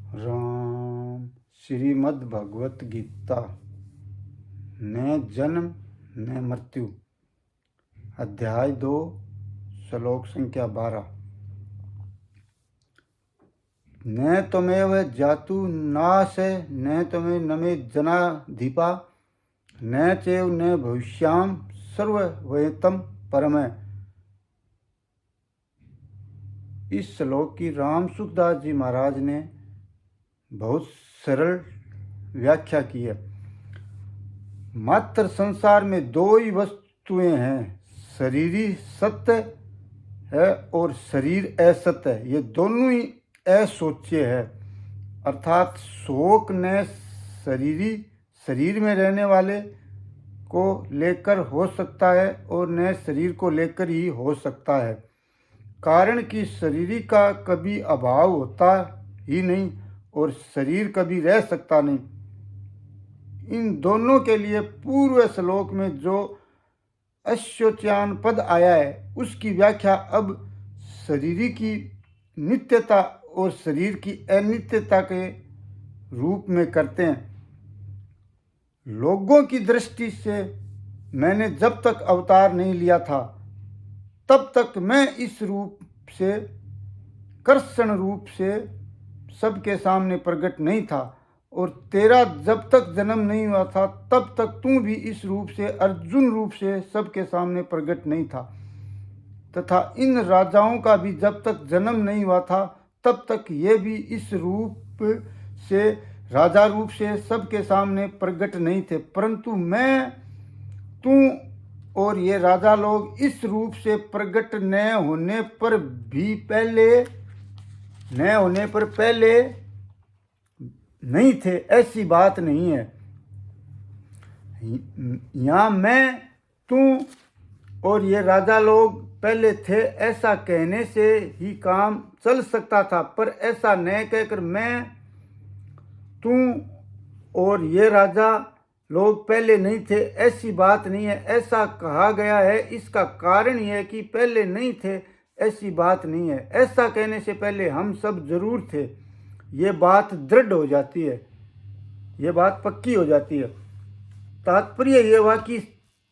राम श्रीमद् भगवत गीता। न जन्म न मृत्यु, अध्याय 2, श्लोक संख्या 12। न त्वमेव जातु नाशय न त्वमेव नमे जनाधिपा न चैव न भविष्याम सर्ववयतम परमः। इस श्लोक की राम सुखदास जी महाराज ने बहुत सरल व्याख्या की है। मात्र संसार में दो ही वस्तुएं हैं, शरीरी सत्य है और शरीर असत्य है। ये दोनों ही असोच्य है, अर्थात शोक न शरीर में रहने वाले को लेकर हो सकता है और न शरीर को लेकर ही हो सकता है। कारण कि शरीर का कभी अभाव होता ही नहीं और शरीर कभी रह सकता नहीं। इन दोनों के लिए पूर्व श्लोक में जो अशोच्यान पद आया है उसकी व्याख्या अब शरीर की नित्यता और शरीर की अनित्यता के रूप में करते हैं। लोगों की दृष्टि से मैंने जब तक अवतार नहीं लिया था तब तक मैं इस रूप से कर्षण रूप से सबके सामने प्रकट नहीं था, और तेरा जब तक जन्म नहीं हुआ था तब तक तू भी इस रूप से अर्जुन रूप से सबके सामने प्रकट नहीं था, तथा इन राजाओं का भी जब तक जन्म नहीं हुआ था तब तक ये भी इस रूप से राजा रूप से सबके सामने प्रकट नहीं थे। परंतु मैं, तू और ये राजा लोग इस रूप से प्रकट न होने पर पहले नहीं थे, ऐसी बात नहीं है। यहाँ मैं, तू और ये राजा लोग पहले थे ऐसा कहने से ही काम चल सकता था, पर ऐसा न कहकर मैं, तू और ये राजा लोग पहले नहीं थे ऐसी बात नहीं है। ऐसा कहा गया है, इसका कारण यह है कि पहले नहीं थे ऐसी बात नहीं है। ऐसा कहने से पहले हम सब जरूर थे। ये बात दृढ़ हो जाती है, ये बात पक्की हो जाती है। तात्पर्य ये हुआ कि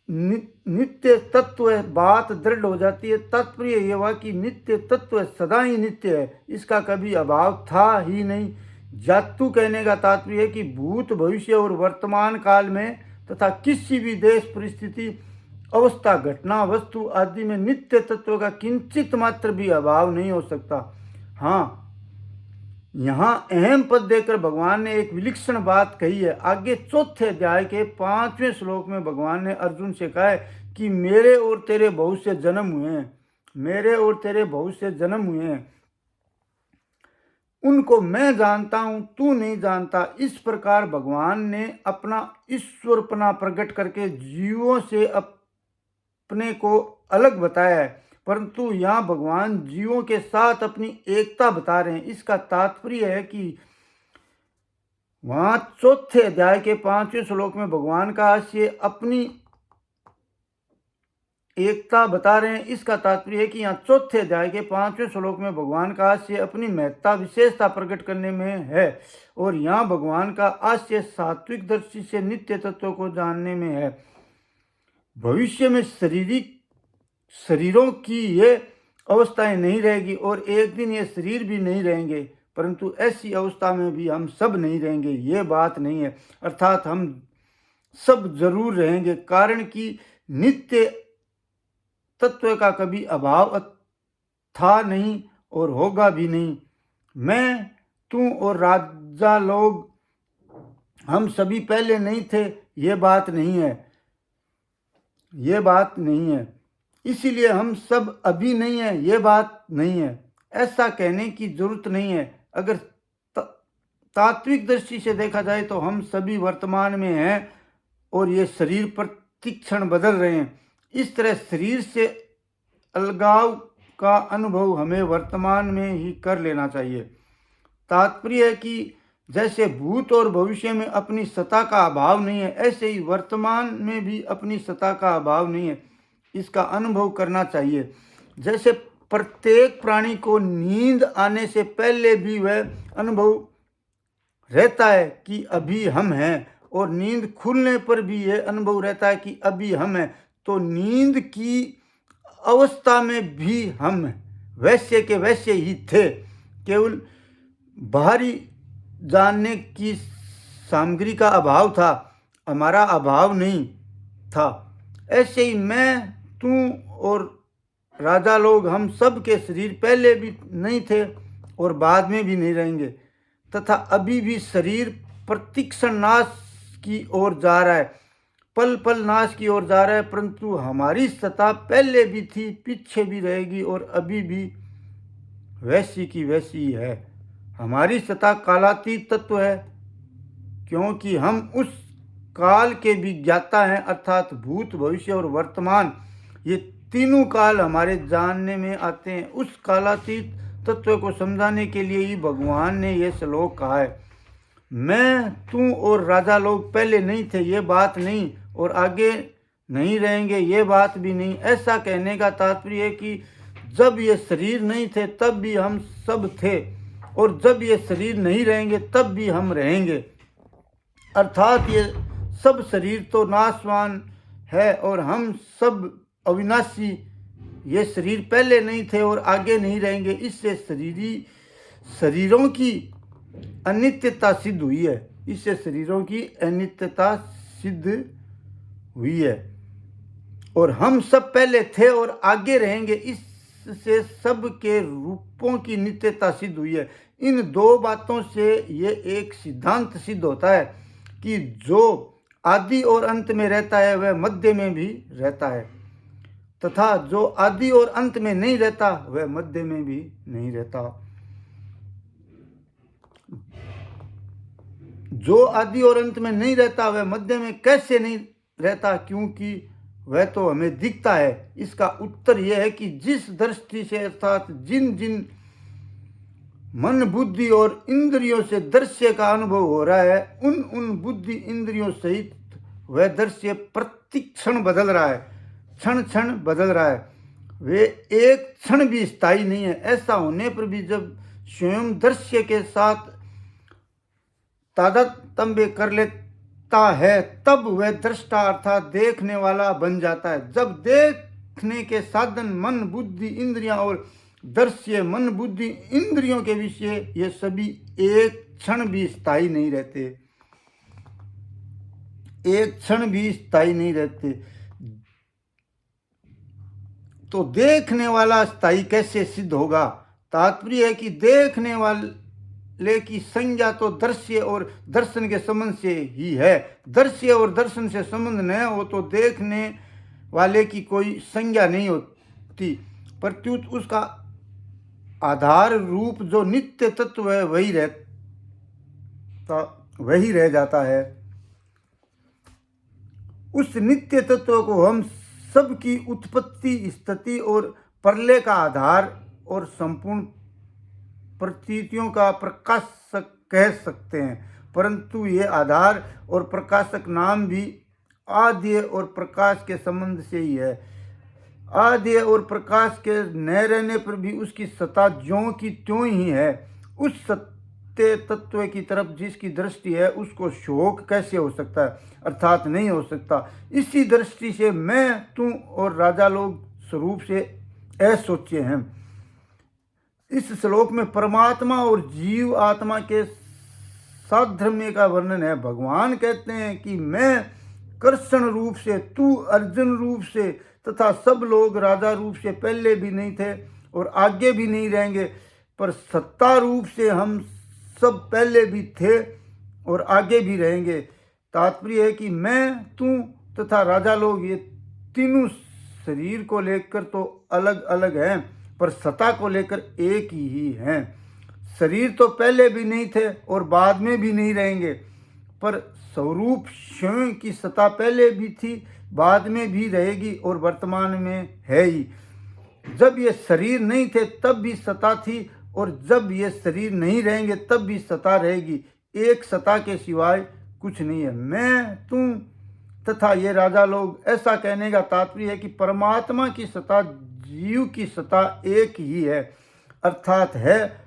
नित्य तत्व है, बात दृढ़ हो जाती है। तात्पर्य ये हुआ कि नित्य तत्व सदा ही नित्य है, इसका कभी अभाव था ही नहीं। जातु कहने का तात्पर्य है कि भूत भविष्य और वर्तमान काल में तथा किसी भी देश परिस्थिति अवस्था घटना वस्तु आदि में नित्य तत्व का किंचित मात्र भी अभाव नहीं हो सकता। हाँ, यहाँ अहम पद देकर भगवान ने एक विलक्षण बात कही है। आगे चौथे अध्याय के 5वें श्लोक में भगवान ने अर्जुन से कहा है कि मेरे और तेरे बहुत से जन्म हुए हैं, मेरे और तेरे बहुत से जन्म हुए हैं, उनको मैं जानता हूं, तू नहीं जानता। इस प्रकार भगवान ने अपना ईश्वरपना प्रकट करके जीवों से अपने को अलग बताया है, परंतु यहाँ भगवान जीवों के साथ अपनी एकता बता रहे हैं। इसका तात्पर्य है कि वहां चौथे अध्याय के 5वें श्लोक में भगवान का आशय अपनी एकता बता रहे हैं। इसका तात्पर्य है कि यहाँ चौथे अध्याय के 5वें श्लोक में भगवान का आशय अपनी महत्ता विशेषता प्रकट करने में है, और यहाँ भगवान का आशय सात्विक दृष्टि से नित्य तत्व को जानने में है। भविष्य में शरीरों की ये अवस्थाएं नहीं रहेगी और एक दिन ये शरीर भी नहीं रहेंगे, परंतु ऐसी अवस्था में भी हम सब नहीं रहेंगे, ये बात नहीं है। अर्थात हम सब जरूर रहेंगे, कारण कि नित्य तत्व का कभी अभाव था नहीं और होगा भी नहीं। मैं, तू और राजा लोग हम सभी पहले नहीं थे, ये बात नहीं है, ये बात नहीं है। इसीलिए हम सब अभी नहीं है, ये बात नहीं है। ऐसा कहने की जरूरत नहीं है। अगर तात्विक दृष्टि से देखा जाए तो हम सभी वर्तमान में हैं और ये शरीर प्रतिक्षण बदल रहे हैं। इस तरह शरीर से अलगाव का अनुभव हमें वर्तमान में ही कर लेना चाहिए। तात्पर्य है कि जैसे भूत और भविष्य में अपनी सत्ता का अभाव नहीं है, ऐसे ही वर्तमान में भी अपनी सत्ता का अभाव नहीं है, इसका अनुभव करना चाहिए। जैसे प्रत्येक प्राणी को नींद आने से पहले भी वह अनुभव रहता है कि अभी हम हैं, और नींद खुलने पर भी ये अनुभव रहता है कि अभी हम हैं, तो नींद की अवस्था में भी हम वैसे के वैसे ही थे, केवल बाहरी जानने की सामग्री का अभाव था, हमारा अभाव नहीं था। ऐसे ही मैं, तू और राजा लोग, हम सब के शरीर पहले भी नहीं थे और बाद में भी नहीं रहेंगे, तथा अभी भी शरीर प्रतिक्षण नाश की ओर जा रहा है, पल पल नाश की ओर जा रहा है, परंतु हमारी सत्ता पहले भी थी, पीछे भी रहेगी और अभी भी वैसी की वैसी ही है। हमारी सत्ता कालातीत तत्व है, क्योंकि हम उस काल के भी ज्ञाता हैं, अर्थात भूत, भविष्य और वर्तमान, ये तीनों काल हमारे जानने में आते हैं। उस कालातीत तत्व को समझाने के लिए ही भगवान ने ये श्लोक कहा है। मैं, तू और राजा लोग पहले नहीं थे, ये बात नहीं, और आगे नहीं रहेंगे, ये बात भी नहीं। ऐसा कहने का तात्पर्य है कि जब ये शरीर नहीं थे तब भी हम सब थे, और जब ये शरीर नहीं रहेंगे तब भी हम रहेंगे। अर्थात ये सब शरीर तो नाशवान है और हम सब अविनाशी। ये शरीर पहले नहीं थे और आगे नहीं रहेंगे, इससे शरीरों की अनित्यता सिद्ध हुई है। इससे शरीरों की अनित्यता सिद्ध हुई है, और हम सब पहले थे और आगे रहेंगे, इससे सब के रूपों की नित्यता सिद्ध हुई है। इन दो बातों से ये एक सिद्धांत सिद्ध होता है कि जो आदि और अंत में रहता है वह मध्य में भी रहता है, तथा जो आदि और अंत में नहीं रहता वह मध्य में भी नहीं रहता। जो आदि और अंत में नहीं रहता वह मध्य में कैसे नहीं रहता, क्योंकि वह तो हमें दिखता है। इसका उत्तर यह है कि जिस दृष्टि से, अर्थात जिन जिन मन, बुद्धि और इंद्रियों से दृश्य का अनुभव हो रहा है, उन उन बुद्धि इंद्रियों सहित वह दृश्य प्रतिक्षण बदल रहा है, क्षण क्षण बदल रहा है। वे एक क्षण भी स्थायी नहीं है। ऐसा होने पर भी जब स्वयं दृश्य के साथ तादात्म्य कर लेता है, तब वह दृष्टा अर्थात देखने वाला बन जाता है। जब देखने के साधन मन, बुद्धि, इंद्रियां और दृश्य, मन, बुद्धि, इंद्रियों के विषय, ये सभी एक क्षण भी स्थायी नहीं रहते, एक क्षण भी स्थायी नहीं रहते, तो देखने वाला स्थायी कैसे सिद्ध होगा? तात्पर्य है कि देखने वाले की संज्ञा तो दृश्य और दर्शन के संबंध से ही है। दृश्य और दर्शन से संबंध न हो तो देखने वाले की कोई संज्ञा नहीं होती, प्रत्युत उसका आधार रूप जो नित्य तत्व है वही रह जाता है। उस नित्य तत्व को हम सबकी उत्पत्ति, स्थिति और प्रलय का आधार और संपूर्ण प्रतीतियों का प्रकाशक कह सकते हैं, परंतु ये आधार और प्रकाशक नाम भी आदि और प्रकाश के संबंध से ही है। आदि और प्रकाश के न रहने पर भी उसकी सत्ता ज्यों की त्यों ही है। उस सत्य तत्व की तरफ जिसकी दृष्टि है उसको शोक कैसे हो सकता है, अर्थात नहीं हो सकता। इसी दृष्टि से मैं, तू और राजा लोग स्वरूप से असोच्य हैं। इस श्लोक में परमात्मा और जीव आत्मा के साधर्म्य का वर्णन है। भगवान कहते हैं कि मैं कृष्ण रूप से, तू अर्जुन रूप से तथा सब लोग राजा रूप से पहले भी नहीं थे और आगे भी नहीं रहेंगे, पर सत्ता रूप से हम सब पहले भी थे और आगे भी रहेंगे। तात्पर्य है कि मैं, तू तथा राजा लोग ये तीनों शरीर को लेकर तो अलग अलग हैं, पर सत्ता को लेकर एक ही हैं। शरीर तो पहले भी नहीं थे और बाद में भी नहीं रहेंगे, पर स्वरूप स्वयं की सत्ता पहले भी थी, बाद में भी रहेगी और वर्तमान में है ही। जब ये शरीर नहीं थे तब भी सत्ता थी, और जब ये शरीर नहीं रहेंगे तब भी सत्ता रहेगी। एक सत्ता के सिवाय कुछ नहीं है। मैं, तू तथा ये राजा लोग, ऐसा कहने का तात्पर्य है कि परमात्मा की सत्ता, जीव की सत्ता एक ही है, अर्थात है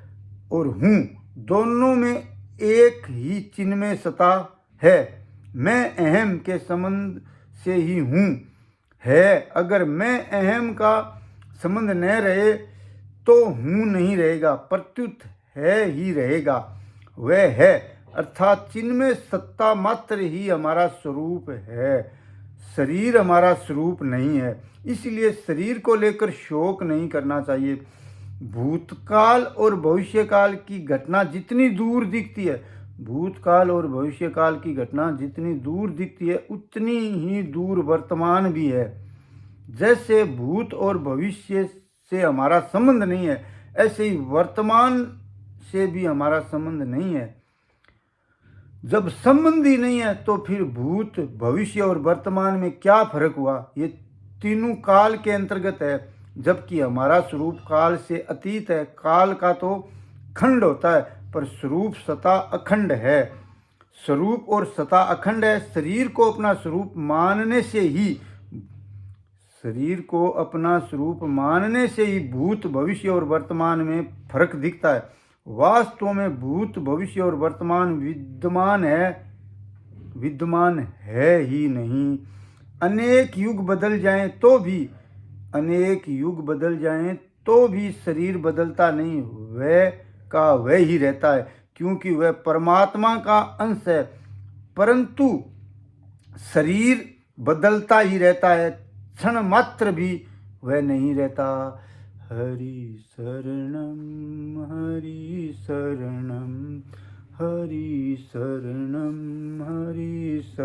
और हूँ, दोनों में एक ही चिन्ह में सता है। मैं अहम के संबंध से ही हूँ है। अगर मैं अहम का संबंध न रहे तो हूँ नहीं रहेगा, प्रत्युत है ही रहेगा। वह है अर्थात चिन्ह में सत्ता मात्र ही हमारा स्वरूप है। शरीर हमारा स्वरूप नहीं है, इसलिए शरीर को लेकर शोक नहीं करना चाहिए। भूतकाल और भविष्यकाल की घटना जितनी दूर दिखती है, भूतकाल और भविष्यकाल की घटना जितनी दूर दिखती है, उतनी ही दूर वर्तमान भी है। जैसे भूत और भविष्य से हमारा संबंध नहीं है, ऐसे ही वर्तमान से भी हमारा संबंध नहीं है। जब संबंध ही नहीं है तो फिर भूत, भविष्य और वर्तमान में क्या फर्क हुआ? ये तीनों काल के अंतर्गत है, जबकि हमारा स्वरूप काल से अतीत है। काल का तो खंड होता है, पर स्वरूप सता अखंड है। स्वरूप और सता अखंड है। शरीर को अपना स्वरूप मानने से ही भूत, भविष्य और वर्तमान में फर्क दिखता है। वास्तव में भूत, भविष्य और वर्तमान विद्यमान है ही नहीं। अनेक युग बदल जाएं तो भी शरीर बदलता नहीं, वह का वह ही रहता है, क्योंकि वह परमात्मा का अंश है। परंतु शरीर बदलता ही रहता है, क्षण मात्र भी वह नहीं रहता। हरि शरणम हरि शरणम हरि शरणम हरि शरणम।